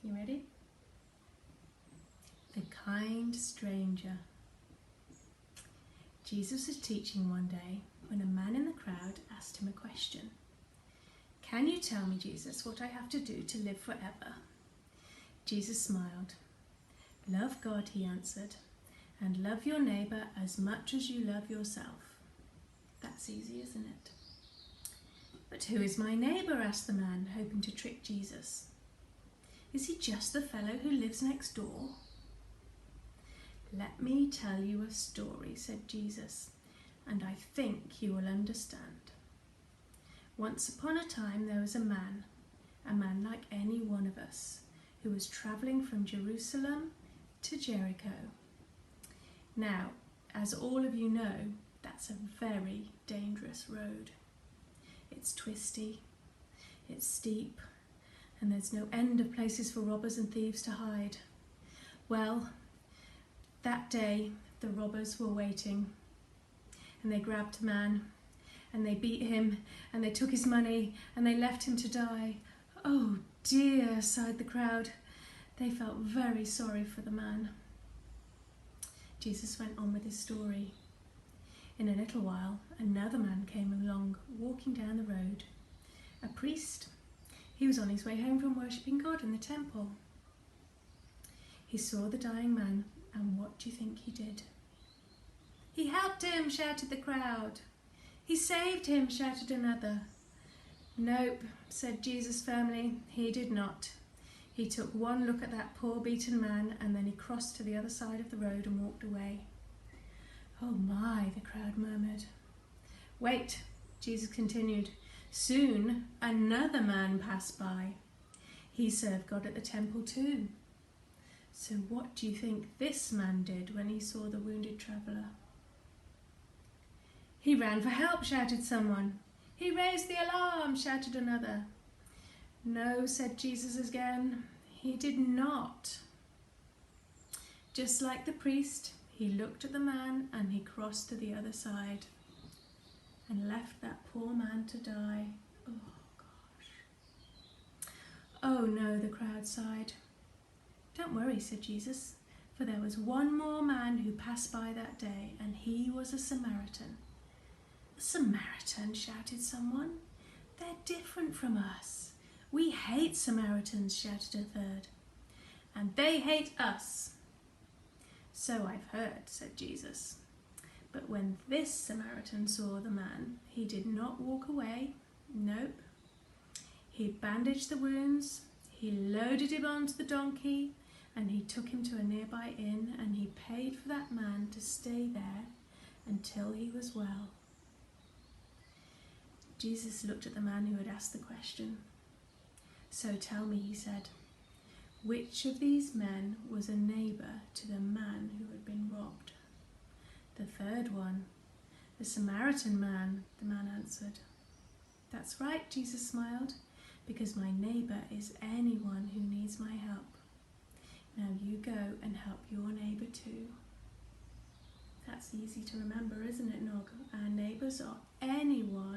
You ready? The kind stranger. Jesus was teaching one day when a man in the crowd asked him a question. "Can you tell me, Jesus, what I have to do to live forever?" Jesus smiled. "Love God," he answered, "and love your neighbour as much as you love yourself." That's easy, isn't it? "But who is my neighbour?" asked the man, hoping to trick Jesus. "Is he just the fellow who lives next door?" "Let me tell you a story," said Jesus, "and I think you will understand. Once upon a time there was a man like any one of us, who was travelling from Jerusalem to Jericho. Now, as all of you know, that's a very dangerous road. It's twisty, it's steep, and there's no end of places for robbers and thieves to hide. Well, that day the robbers were waiting, and they grabbed the man, and they beat him, and they took his money, and they left him to die. "Oh dear," sighed the crowd. They felt very sorry for the man. Jesus went on with his story. In a little while, another man came along, walking down the road. A priest. He was on his way home from worshipping God in the temple. He saw the dying man, and what do you think he did? "He helped him," shouted the crowd. "He saved him," shouted another. "Nope," said Jesus firmly, "he did not. He took one look at that poor beaten man, and then he crossed to the other side of the road and walked away." "Oh my," the crowd murmured. "Wait," Jesus continued. "Soon another man passed by. He served God at the temple too. So what do you think this man did when he saw the wounded traveller?" "He ran for help," shouted someone. "He raised the alarm," shouted another. "No," said Jesus again, "he did not. Just like the priest, he looked at the man and he crossed to the other side and left that poor man to die." Oh gosh. "Oh no," the crowd sighed. "Don't worry," said Jesus, "for there was one more man who passed by that day, and he was a Samaritan." "A Samaritan?" shouted someone. "They're different from us. We hate Samaritans," shouted a third. "And they hate us." "So I've heard," said Jesus. But when this Samaritan saw the man, he did not walk away. Nope. He bandaged the wounds, he loaded him onto the donkey, and he took him to a nearby inn, and he paid for that man to stay there until he was well. Jesus looked at the man who had asked the question. "So tell me," he said, "which of these men was a neighbour to the man who had been robbed?" "The third one, the Samaritan man," the man answered. "That's right," Jesus smiled, "because my neighbour is anyone who needs my help. Now you go and help your neighbour too." That's easy to remember, isn't it, Nog? Our neighbours are anyone